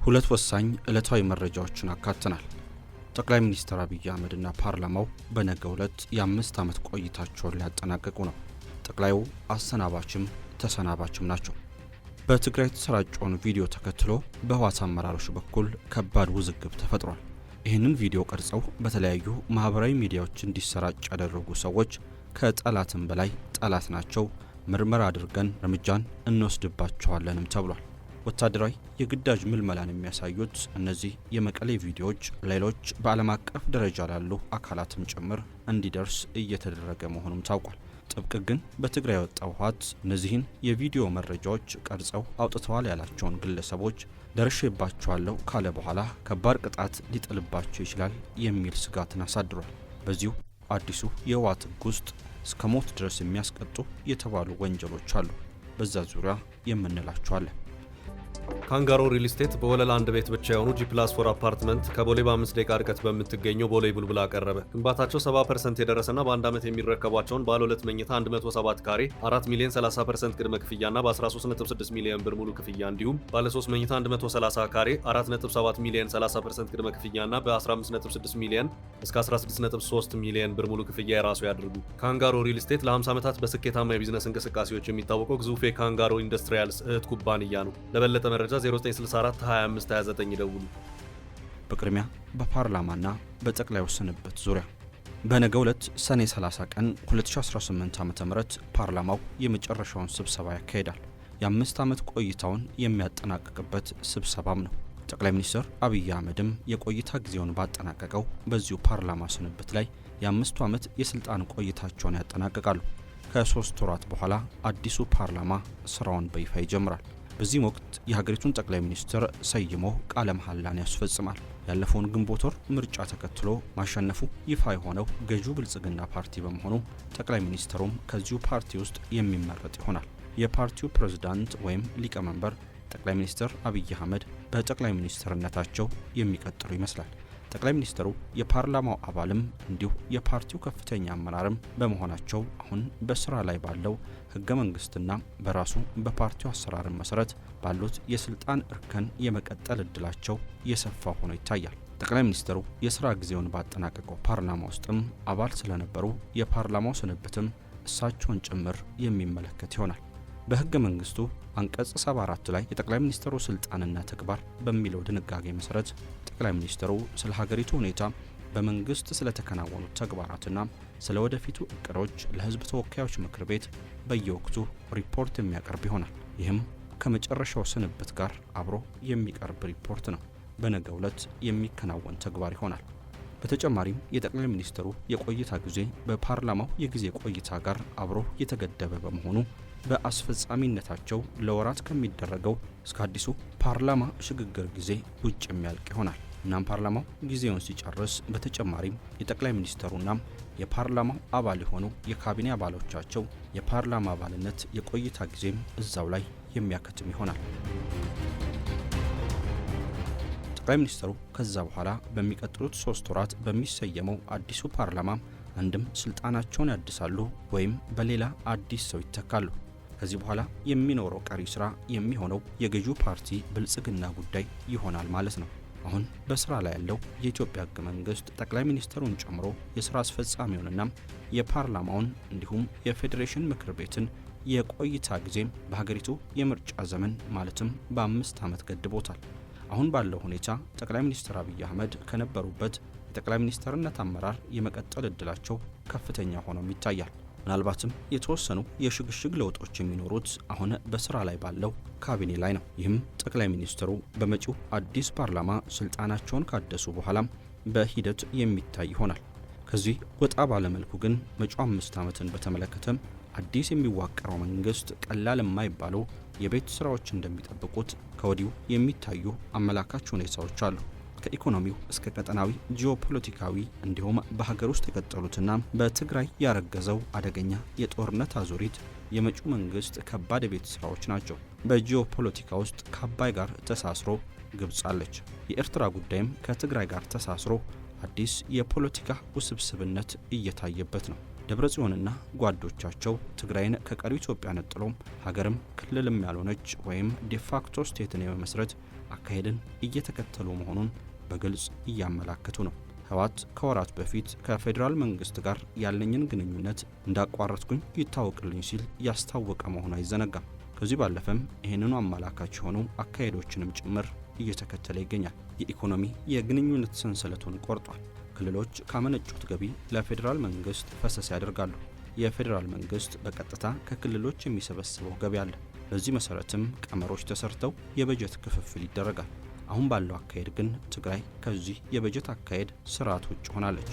ሁለት ወሳኝ ዕለታዊ መረጃዎችን አካተናል። ጠቅላይ ሚኒስትር አብይ አህመድና ፓርላማው በነገው ዕለት የ5 ዓመት ቆይታቸውን ሊያጠናቅቁ ነው። ጠቅላዩ አሰናባችም ተሰናባችም ናቸው። በትግራይ የተሰራጨውን ቪዲዮ ተከትሎ በህወሓት አመራሮች በኩል ከባድ ውዝግብ ተፈጥሯል። ይህንን ቪዲዮ ቀርጸው በተለያዩ ማህበራዊ ሚዲያዎች እንዲሰራጭ ያደረጉ ሰዎች ከጠላትም በላይ ጠላት ናቸው፣ ምርመራ አድርገን እርምጃን እንወስድባቸዋለንም ተብሏል። ወታደራዊ የግዳጅ ምልመላን የሚያሳዩት እነዚህ የመቀሌ ቪዲዮዎች ሌሎች በዓለም አቀፍ ደረጃ ላሉ አካላትም ጭምር እንዲደርስ እየተደረገ መሆኑም ታውቋል። ጥብቅ ግን በትግራይ የወጣው ህወሓት እነዚህን የቪዲዮ መረጃዎች ቀርጸው አውጥተዋል ያላቸውን ግለሰቦች ደርሼባቸዋለሁ ካለ በኋላ ከባድ ቅጣት ሊጥልባቸው ይችላል የሚል ስጋትን አሳድሯል። በዚሁ አዲሱ የህወሓት ህግ ውስጥ እስከ ሞት ድረስ የሚያስቀጡ የተባሉ ወንጀሎች አሉ። በዛ ዙሪያ የምንላቸዋለን። ካንጋሮ ሪል ስቴት በወለል አንድ ቤት ብቻ የሆኑ G+4 አፓርትመንት ከቦሌ በ5 ደቂቃ ርቀት በምትገኘው ቦሌ ቡልቡላ አቀረበ። ግንባታቸው 70% የደረሰና በአንድ ዓመት የሚረከቧቸውን ባለ 2 መኝታ 107 ካሬ 4 ሚሊዮን 30% ቅድመ ክፍያና በ13.6 ሚሊዮን ብር ሙሉ ክፍያ እንዲሁም ባለ 3 መኝታ 130 ካሬ 4.7 ሚሊዮን 30% ቅድመ ክፍያና በ15.6 ሚሊዮን እስከ 16.3 ሚሊዮን ብር ሙሉ ክፍያ የራሱ ያድርጉ። ካንጋሮ ሪል ስቴት ለ50 ዓመታት በስኬታማ የቢዝነስ እንቅስቃሴዎች የሚታወቀው ግዙፍ የካንጋሮ ኢንዱስትሪያልስ እህት ኩባንያ ነው። ለበለጠ መረጃ 09642529 ይደውሉ። በቅድሚያ በፓርላማና በጠቅላዩ ስንብት ዙሪያ በነገው ዕለት ሰኔ 30 ቀን 2018 ዓ.ም ፓርላማው የመጨረሻውን ስብሰባ ያካሂዳል። የ5 ዓመት ቆይታውን የሚያጠናቅቅበት ስብሰባም ነው። ጠቅላይ ሚኒስትር አብይ አህመድም የቆይታ ጊዜውን ባጠናቀቀው በዚሁ ፓርላማ ስንብት ላይ የ5 ዓመት የስልጣን ቆይታቸውን ያጠናቅቃሉ። ከ3 ወራት በኋላ አዲሱ ፓርላማ ስራውን በይፋ ይጀምራል። በዚህ ወቅት የሀገሪቱን ጠቅላይ ሚኒስትር ሰይሞ ቃለ መሐላን ያስፈጽማል። ያለፈውን ግንቦት ወር ምርጫ ተከትሎ ማሸነፉ ይፋ የሆነው ገዢው ብልጽግና ፓርቲ በመሆኑ ጠቅላይ ሚኒስትሩም ከዚሁ ፓርቲ ውስጥ የሚመረጥ ይሆናል። የፓርቲው ፕሬዝዳንት ወይም ሊቀመንበር ጠቅላይ ሚኒስትር አብይ አህመድ በጠቅላይ ሚኒስትርነታቸው የሚቀጥሉ ይመስላል። ጠቅላይ ሚኒስትሩ የፓርላማው አባልም እንዲሁ የፓርቲው ከፍተኛ አመራርም በመሆናቸው አሁን በስራ ላይ ባለው ህገ መንግስትና በራሱ በፓርቲው አሰራር መሰረት ባሉት የስልጣን እርከን የመቀጠል እድላቸው የሰፋ ሆኖ ይታያል። ጠቅላይ ሚኒስትሩ የስራ ጊዜውን ባጠናቀቀው ፓርላማ ውስጥም አባል ስለነበሩ የፓርላማው ስንብትም እሳቸውን ጭምር የሚመለከት ይሆናል። በህገ መንግስቱ አንቀጽ 74 ላይ የጠቅላይ ሚኒስትሩ ስልጣንና ተግባር በሚለው ድንጋጌ መሰረት ጠቅላይ ሚኒስትሩ ስለ ሀገሪቱ ሁኔታ፣ በመንግስት ስለተከናወኑ ተግባራትና ስለ ወደፊቱ እቅዶች ለህዝብ ተወካዮች ምክር ቤት በየወቅቱ ሪፖርት የሚያቀርብ ይሆናል። ይህም ከመጨረሻው ስንብት ጋር አብሮ የሚቀርብ ሪፖርት ነው። በነገው ዕለት የሚከናወን ተግባር ይሆናል። በተጨማሪም የጠቅላይ ሚኒስትሩ የቆይታ ጊዜ በፓርላማው የጊዜ ቆይታ ጋር አብሮ የተገደበ በመሆኑ በአስፈጻሚነታቸው ለወራት ከሚደረገው እስከ አዲሱ ፓርላማ ሽግግር ጊዜ ውጭ የሚያልቅ ይሆናል። እናም ፓርላማው ጊዜውን ሲጨርስ በተጨማሪም የጠቅላይ ሚኒስትሩና የፓርላማው አባል የሆኑ የካቢኔ አባሎቻቸው የፓርላማ አባልነት የቆይታ ጊዜም እዛው ላይ የሚያከትም ይሆናል። ጠቅላይ ሚኒስትሩ ከዛ በኋላ በሚቀጥሉት 3 ወራት በሚሰየመው አዲሱ ፓርላማ አንድም ስልጣናቸውን ያድሳሉ ወይም በሌላ አዲስ ሰው ይተካሉ። ከዚህ በኋላ የሚኖረው ቀሪ ስራ የሚሆነው የገዢው ፓርቲ ብልጽግና ጉዳይ ይሆናል ማለት ነው። አሁን በስራ ላይ ያለው የኢትዮጵያ ህገ መንግስት ጠቅላይ ሚኒስትሩን ጨምሮ የስራ አስፈጻሚውንና የፓርላማውን እንዲሁም የፌዴሬሽን ምክር ቤትን የቆይታ ጊዜም በሀገሪቱ የምርጫ ዘመን ማለትም በ5 ዓመት ገድቦታል። አሁን ባለው ሁኔታ ጠቅላይ ሚኒስትር አብይ አህመድ ከነበሩበት የጠቅላይ ሚኒስትርነት አመራር የመቀጠል እድላቸው ከፍተኛ ሆኖም ይታያል። ምናልባትም የተወሰኑ የሽግሽግ ለውጦች የሚኖሩት አሁን በስራ ላይ ባለው ካቢኔ ላይ ነው። ይህም ጠቅላይ ሚኒስትሩ በመጪው አዲስ ፓርላማ ስልጣናቸውን ካደሱ በኋላም በሂደት የሚታይ ይሆናል። ከዚህ ወጣ ባለመልኩ ግን መጪው 5 ዓመትን በተመለከተም አዲስ የሚዋቀረው መንግስት ቀላል የማይባሉ የቤት ስራዎች እንደሚጠብቁት ከወዲሁ የሚታዩ አመላካች ሁኔታዎች አሉ። ከኢኮኖሚው እስከ ቀጠናዊ ጂኦፖለቲካዊ እንዲሁም በሀገር ውስጥ የቀጠሉትና በትግራይ ያረገዘው አደገኛ የጦርነት አዙሪት የመጪው መንግስት ከባድ የቤት ስራዎች ናቸው። በጂኦፖለቲካ ውስጥ ከአባይ ጋር ተሳስሮ ግብጽ አለች። የኤርትራ ጉዳይም ከትግራይ ጋር ተሳስሮ አዲስ የፖለቲካ ውስብስብነት እየታየበት ነው። ደብረጽዮንና ጓዶቻቸው ትግራይን ከቀሪው ኢትዮጵያ ነጥሎም ሀገርም ክልልም ያልሆነች ወይም ዲፋክቶ ስቴትን የመመስረት አካሄድን እየተከተሉ መሆኑን በግልጽ እያመላከቱ ነው። ህወሓት ከወራት በፊት ከፌዴራል መንግስት ጋር ያለኝን ግንኙነት እንዳቋረጥኩኝ ይታወቅልኝ ሲል ያስታወቀ መሆኑ አይዘነጋም። ከዚህ ባለፈም ይህንኑ አመላካች የሆኑ አካሄዶችንም ጭምር እየተከተለ ይገኛል። የኢኮኖሚ የግንኙነት ሰንሰለቱን ቆርጧል። ክልሎች ካመነጩት ገቢ ለፌዴራል መንግስት ፈሰስ ያደርጋሉ። የፌዴራል መንግስት በቀጥታ ከክልሎች የሚሰበስበው ገቢ አለ። በዚህ መሰረትም ቀመሮች ተሰርተው የበጀት ክፍፍል ይደረጋል። አሁን ባለው አካሄድ ግን ትግራይ ከዚህ የበጀት አካሄድ ስርዓት ውጭ ሆናለች።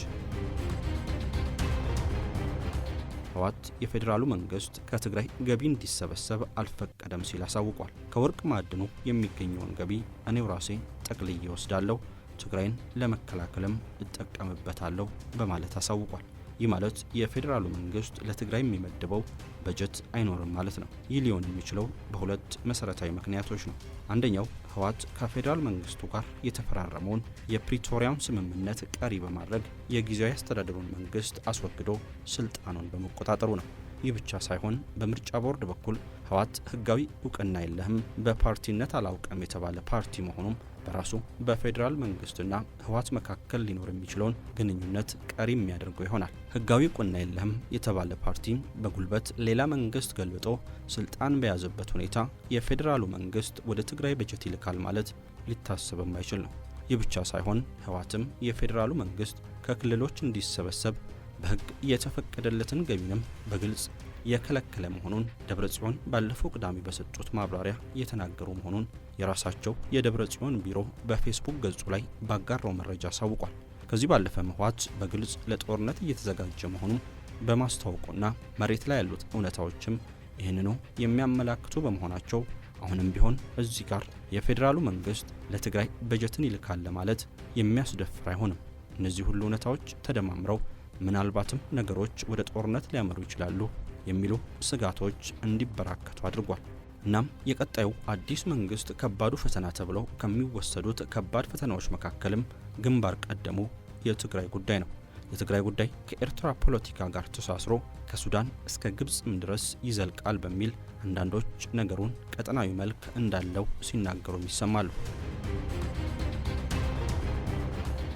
ህወሓት የፌዴራሉ መንግስት ከትግራይ ገቢ እንዲሰበሰብ አልፈቀደም ሲል አሳውቋል። ከወርቅ ማዕድኑ የሚገኘውን ገቢ እኔው ራሴ ጠቅልዬ ወስዳለሁ፣ ትግራይን ለመከላከልም እጠቀምበታለሁ በማለት አሳውቋል። ይህ ማለት የፌዴራሉ መንግስት ለትግራይ የሚመድበው በጀት አይኖርም ማለት ነው። ይህ ሊሆን የሚችለው በሁለት መሰረታዊ ምክንያቶች ነው። አንደኛው ህወሓት ከፌዴራል መንግስቱ ጋር የተፈራረመውን የፕሪቶሪያውን ስምምነት ቀሪ በማድረግ የጊዜያዊ አስተዳደሩን መንግስት አስወግዶ ስልጣኑን በመቆጣጠሩ ነው። ይህ ብቻ ሳይሆን በምርጫ ቦርድ በኩል ህወሓት ህጋዊ እውቅና የለህም፣ በፓርቲነት አላውቅም የተባለ ፓርቲ መሆኑም በራሱ በፌዴራል መንግስትና ህወሓት መካከል ሊኖር የሚችለውን ግንኙነት ቀሪ የሚያደርገው ይሆናል። ህጋዊ እውቅና የለህም የተባለ ፓርቲ በጉልበት ሌላ መንግስት ገልብጦ ስልጣን በያዘበት ሁኔታ የፌዴራሉ መንግስት ወደ ትግራይ በጀት ይልካል ማለት ሊታሰብ የማይችል ነው። ይህ ብቻ ሳይሆን ህወሓትም የፌዴራሉ መንግስት ከክልሎች እንዲሰበሰብ በህግ የተፈቀደለትን ገቢንም በግልጽ የከለከለ መሆኑን ደብረጽዮን ባለፈው ቅዳሜ በሰጡት ማብራሪያ የተናገሩ መሆኑን የራሳቸው የደብረጽዮን ቢሮ በፌስቡክ ገጹ ላይ ባጋራው መረጃ አሳውቋል። ከዚህ ባለፈም ህወሓት በግልጽ ለጦርነት እየተዘጋጀ መሆኑን በማስታወቁና መሬት ላይ ያሉት እውነታዎችም ይህንኑ የሚያመላክቱ በመሆናቸው አሁንም ቢሆን እዚህ ጋር የፌዴራሉ መንግስት ለትግራይ በጀትን ይልካል ለማለት የሚያስደፍር አይሆንም። እነዚህ ሁሉ እውነታዎች ተደማምረው ምናልባትም ነገሮች ወደ ጦርነት ሊያመሩ ይችላሉ የሚሉ ስጋቶች እንዲበራከቱ አድርጓል። እናም የቀጣዩ አዲስ መንግስት ከባዱ ፈተና ተብለው ከሚወሰዱት ከባድ ፈተናዎች መካከልም ግንባር ቀደሙ የትግራይ ጉዳይ ነው። የትግራይ ጉዳይ ከኤርትራ ፖለቲካ ጋር ተሳስሮ ከሱዳን እስከ ግብጽም ድረስ ይዘልቃል በሚል አንዳንዶች ነገሩን ቀጠናዊ መልክ እንዳለው ሲናገሩም ይሰማሉ።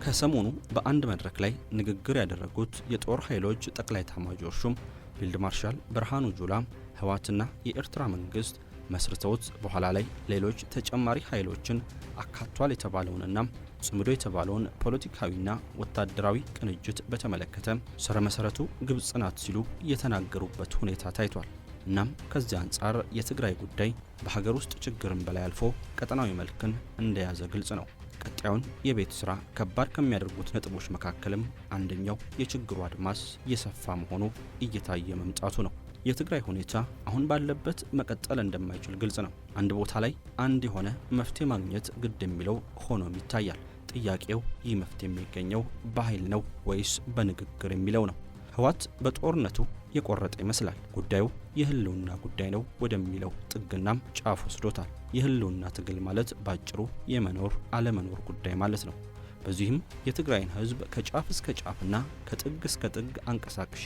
ከሰሞኑ በአንድ መድረክ ላይ ንግግር ያደረጉት የጦር ኃይሎች ጠቅላይ ኤታማዦር ሹም ፊልድ ማርሻል ብርሃኑ ጁላ ህወሓትና የኤርትራ መንግስት መስርተውት በኋላ ላይ ሌሎች ተጨማሪ ኃይሎችን አካቷል የተባለውንና ጽምዶ የተባለውን ፖለቲካዊና ወታደራዊ ቅንጅት በተመለከተ ስረ መሰረቱ ግብጽ ናት ሲሉ የተናገሩበት ሁኔታ ታይቷል። እናም ከዚህ አንጻር የትግራይ ጉዳይ በሀገር ውስጥ ችግርን በላይ አልፎ ቀጠናዊ መልክን እንደያዘ ግልጽ ነው። ቀጣዩን የቤት ስራ ከባድ ከሚያደርጉት ነጥቦች መካከልም አንደኛው የችግሩ አድማስ የሰፋ መሆኑ እየታየ መምጣቱ ነው። የትግራይ ሁኔታ አሁን ባለበት መቀጠል እንደማይችል ግልጽ ነው። አንድ ቦታ ላይ አንድ የሆነ መፍትሄ ማግኘት ግድ የሚለው ሆኖም ይታያል። ጥያቄው ይህ መፍትሄ የሚገኘው በኃይል ነው ወይስ በንግግር የሚለው ነው። ህወሓት በጦርነቱ የቆረጠ ይመስላል። ጉዳዩ የህልውና ጉዳይ ነው ወደሚለው ጥግናም ጫፍ ወስዶታል። የህልውና ትግል ማለት ባጭሩ የመኖር አለመኖር ጉዳይ ማለት ነው። በዚህም የትግራይን ህዝብ ከጫፍ እስከ ጫፍና ከጥግ እስከ ጥግ አንቀሳቅሼ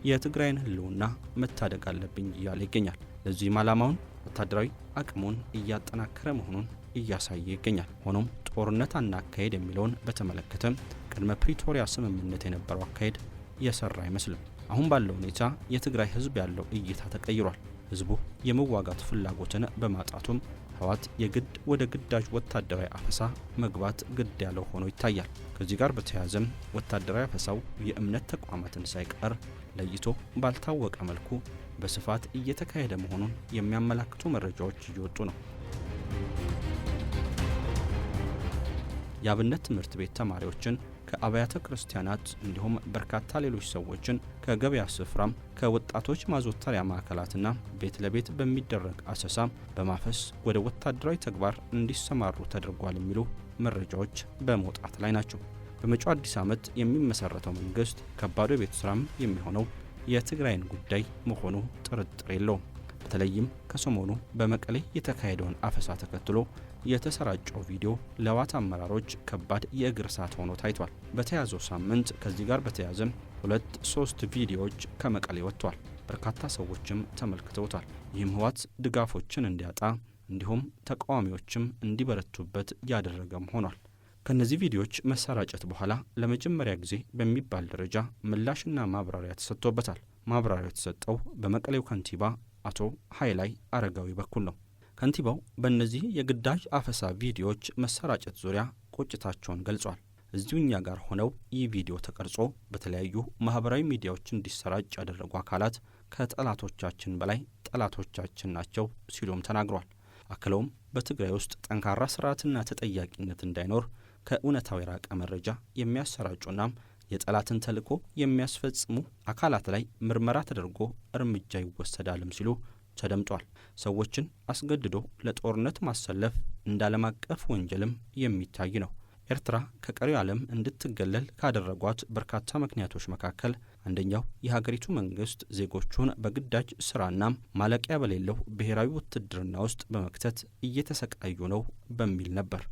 የትግራይን ህልውና መታደግ አለብኝ እያለ ይገኛል። ለዚህም ዓላማውን ወታደራዊ አቅሙን እያጠናከረ መሆኑን እያሳየ ይገኛል። ሆኖም ጦርነት አናካሄድ የሚለውን በተመለከተ ቅድመ ፕሪቶሪያ ስምምነት የነበረው አካሄድ የሰራ አይመስልም። አሁን ባለው ሁኔታ የትግራይ ህዝብ ያለው እይታ ተቀይሯል። ህዝቡ የመዋጋት ፍላጎትን በማጣቱም ህወሓት የግድ ወደ ግዳጅ ወታደራዊ አፈሳ መግባት ግድ ያለው ሆኖ ይታያል። ከዚህ ጋር በተያያዘም ወታደራዊ አፈሳው የእምነት ተቋማትን ሳይቀር ለይቶ ባልታወቀ መልኩ በስፋት እየተካሄደ መሆኑን የሚያመላክቱ መረጃዎች እየወጡ ነው። የአብነት ትምህርት ቤት ተማሪዎችን ከአብያተ ክርስቲያናት እንዲሁም በርካታ ሌሎች ሰዎችን ከገበያ ስፍራም ከወጣቶች ማዘውተሪያ ማዕከላትና ቤት ለቤት በሚደረግ አሰሳ በማፈስ ወደ ወታደራዊ ተግባር እንዲሰማሩ ተደርጓል የሚሉ መረጃዎች በመውጣት ላይ ናቸው። በመጪው አዲስ ዓመት የሚመሰረተው መንግስት ከባዱ የቤት ስራም የሚሆነው የትግራይን ጉዳይ መሆኑ ጥርጥር የለውም። በተለይም ከሰሞኑ በመቀሌ የተካሄደውን አፈሳ ተከትሎ የተሰራጨው ቪዲዮ ለህወሓት አመራሮች ከባድ የእግር እሳት ሆኖ ታይቷል። በተያዘው ሳምንት ከዚህ ጋር በተያያዘ 2-3 ቪዲዮዎች ከመቀሌ ወጥቷል። በርካታ ሰዎችም ተመልክተውታል። ይህም ህወሓት ድጋፎችን እንዲያጣ እንዲሁም ተቃዋሚዎችም እንዲበረቱበት ያደረገም ሆኗል። ከነዚህ ቪዲዮዎች መሰራጨት በኋላ ለመጀመሪያ ጊዜ በሚባል ደረጃ ምላሽና ማብራሪያ ተሰጥቶበታል። ማብራሪያው የተሰጠው በመቀሌው ከንቲባ አቶ ኃይላይ አረጋዊ በኩል ነው። ከንቲባው በእነዚህ የግዳጅ አፈሳ ቪዲዮዎች መሰራጨት ዙሪያ ቁጭታቸውን ገልጿል። እዚሁ እኛ ጋር ሆነው ይህ ቪዲዮ ተቀርጾ በተለያዩ ማህበራዊ ሚዲያዎች እንዲሰራጭ ያደረጉ አካላት ከጠላቶቻችን በላይ ጠላቶቻችን ናቸው ሲሉም ተናግሯል። አክለውም በትግራይ ውስጥ ጠንካራ ስርዓትና ተጠያቂነት እንዳይኖር ከእውነታው የራቀ መረጃ የሚያሰራጩናም የጠላትን ተልዕኮ የሚያስፈጽሙ አካላት ላይ ምርመራ ተደርጎ እርምጃ ይወሰዳልም ሲሉ ተደምጧል። ሰዎችን አስገድዶ ለጦርነት ማሰለፍ እንደ ዓለም አቀፍ ወንጀልም የሚታይ ነው። ኤርትራ ከቀሪው ዓለም እንድትገለል ካደረጓት በርካታ ምክንያቶች መካከል አንደኛው የሀገሪቱ መንግስት ዜጎቹን በግዳጅ ስራና ማለቂያ በሌለው ብሔራዊ ውትድርና ውስጥ በመክተት እየተሰቃዩ ነው በሚል ነበር።